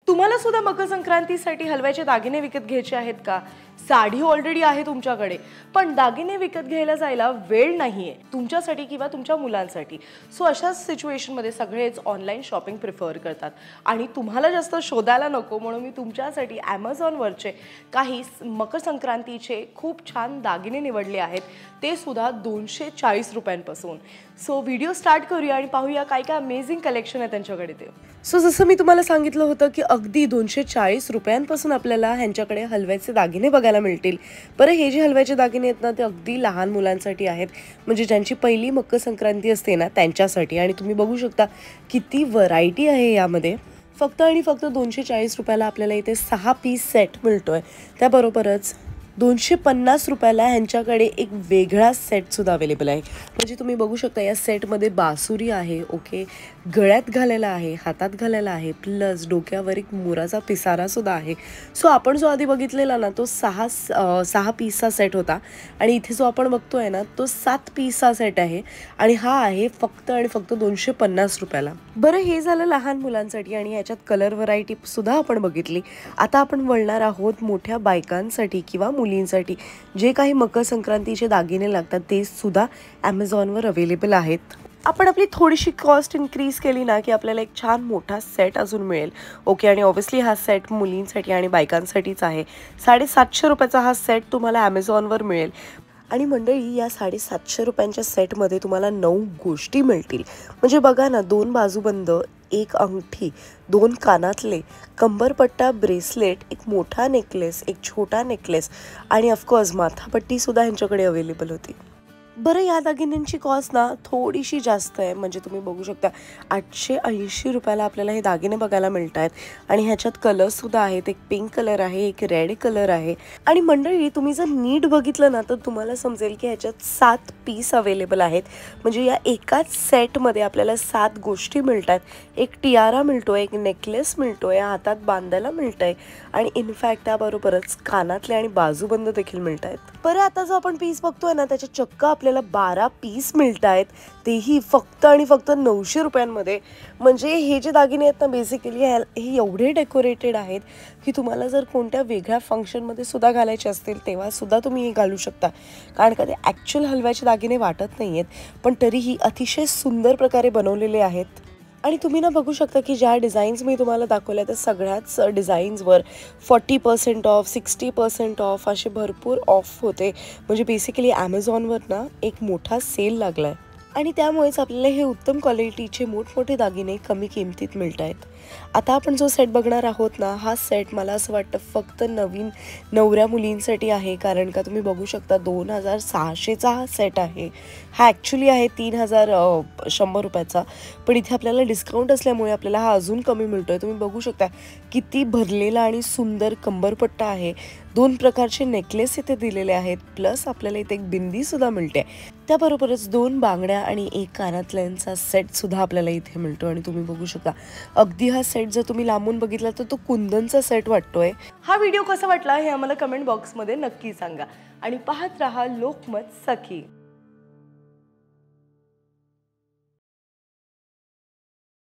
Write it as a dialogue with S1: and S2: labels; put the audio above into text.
S1: तुम्हाला सुद्धा मकर संक्रांतीसाठी हलव्याचे दागिने विकत घ्यायचे आहेत का? साडी ऑलरेडी आहे तुमच्याकडे, पण दागिने विकत घ्यायला जायला वेळ नाहीये तुमच्यासाठी किंवा तुमच्या मुलांसाठी. सो अशा सिच्युएशनमध्ये सगळेच ऑनलाईन शॉपिंग प्रिफर करतात आणि तुम्हाला जास्त शोधायला नको म्हणून मी तुमच्यासाठी Amazonवरचे काही मकर संक्रांतीचे खूप छान दागिने निवडले आहेत, ते सुद्धा 240 रुपयांपासून. सो व्हिडिओ स्टार्ट करूया आणि पाहूया काय काय अमेझिंग कलेक्शन आहे त्यांच्याकडे ते. सो जसं मी तुम्हाला सांगितलं होतं की अगदी 240 रुपयांपासून आपल्याला ह्यांच्याकडे हलव्याचे दागिने बघायला मिळतील. बरं, हे जे हलव्याचे दागिने आहेत ना ते अगदी लहान मुलांसाठी आहेत, म्हणजे ज्यांची पहिली मकर संक्रांती असते ना त्यांच्यासाठी. आणि तुम्ही बघू शकता किती व्हरायटी आहे यामध्ये. फक्त आणि फक्त 240 रुपयाला आपल्याला इथे 6 पीस सेट मिळतोय. त्याबरोबरच 250 रुपयाला ह्यांच्याकडे एक वेगळा सेटसुद्धा अवेलेबल आहे. म्हणजे तुम्ही बघू शकता या सेटमध्ये बासुरी आहे, ओके, गळ्यात घालायला आहे, हातात घालायला आहे, प्लस डोक्यावर एक मोराचा पिसारासुद्धा आहे. सो आपण जो आधी बघितलेला ना तो 6 पीसचा सेट होता आणि इथे जो आपण बघतोय ना तो 7 पीसचा सेट आहे आणि हा आहे फक्त आणि फक्त 250 रुपयाला. बरं, हे झालं लहान मुलांसाठी आणि याच्यात कलर व्हरायटीसुद्धा आपण बघितली. आता आपण वळणार आहोत मोठ्या बायकांसाठी किंवा मुलींसाठी. जे काही मकर संक्रांतीचे दागिने लागतात ते सुद्धा Amazonवर अवेलेबल आहेत. आपण आपली थोडीशी कॉस्ट इन्क्रीज केली ना की आपल्याला एक छान मोठा सेट अजून मिळेल, ओके. आणि ऑब्व्हियसली हा सेट मुलींसाठी आणि बायकांसाठीच आहे. 750 रुपयाचा हा सेट तुम्हाला Amazonवर मिळेल. आणि मंडळी, या 750 रुपयांच्या सेटमध्ये तुम्हाला 9 गोष्टी मिळतील. म्हणजे बघा ना, 2 बाजूबंद, एक अंगठी, 2 कानातले, कंबरपट्टा, ब्रेसलेट, एक मोठा नेकलेस, एक छोटा नेकलेस आणि ऑफकोर्स माथापट्टीसुद्धा ह्यांच्याकडे अवेलेबल होती. बरं, या दागिन्यांची कॉस्ट ना थोडीशी जास्त आहे. म्हणजे तुम्ही बघू शकता 880 रुपयाला आपल्याला हे दागिने बघायला मिळत आहेत. आणि ह्याच्यात कलर्ससुद्धा आहेत. एक पिंक कलर आहे, एक रेड कलर आहे. आणि मंडळी, तुम्ही जर नीट बघितलं ना तर तुम्हाला समजेल की ह्याच्यात 7 पीस अवेलेबल आहेत. म्हणजे या एकाच सेटमध्ये आपल्याला 7 गोष्टी मिळत आहेत. एक टियारा मिळतो आहे, एक नेकलेस मिळतो आहे, हातात बांधायला मिळतं आहे आणि इनफॅक्ट त्याबरोबरच कानातले आणि बाजूबंद देखील मिळत आहेत. बरं, आता जो आपण पीस बघतोय ना त्याच्या चक्क आपल्याला 12 पीस मिळत आहेत, तेही फक्त आणि फक्त 900 रुपयांमध्ये. म्हणजे हे जे दागिने आहेत ना बेसिकली हे एवढे डेकोरेटेड आहेत की तुम्हाला जर कोणत्या वेगळ्या फंक्शनमध्ये सुद्धा घालायचे असतील तेव्हा सुद्धा तुम्ही हे घालू शकता. कारण का ते ॲक्च्युअल हलव्याचे दागिने वाटत नाही आहेत, पण तरीही अतिशय सुंदर प्रकारे बनवलेले आहेत. आणि तुम्ही ना बघू शकता की ज्या डिझाईन्स मी तुम्हाला दाखवल्या त्या सगळ्याच डिझाईन्सवर 40% ऑफ, 60% ऑफ असे भरपूर ऑफ होते. म्हणजे बेसिकली Amazonवर ना एक मोठा सेल लागला आहे आणि त्यामुळेच आपल्याला हे उत्तम क्वालिटीचे मोठमोठे दागिने कमी किमतीत मिळत आहेत. आता आपण जो सेट बघणार आहोत ना हा सेट मला असं वाटतं फक्त नवीन नवऱ्या मुलींसाठी आहे. कारण का तुम्ही बघू शकता 2600चा हा सेट आहे. हा ॲक्च्युली आहे 3100 रुपयाचा, पण इथे आपल्याला डिस्काउंट असल्यामुळे आपल्याला हा अजून कमी मिळतो आहे. तुम्ही बघू शकता किती भरलेला आणि सुंदर कंबरपट्टा आहे. 2 प्रकारचे नेकलेस इथे दिलेले आहेत, प्लस आपल्याला इथे एक बिंदीसुद्धा मिळते. त्याबरोबरच 2 बांगड्या आणि एक कानातल्यांचा सेटसुद्धा आपल्याला इथे मिळतो. आणि तुम्ही बघू शकता अगदी हा सेट जर तुम्ही लांबून बघितला तर तो कुंदनचा सेट वाटतोय. हा व्हिडिओ कसा वाटला हे आम्हाला कमेंट बॉक्समध्ये नक्की सांगा आणि पाहत रहा लोकमत सखी.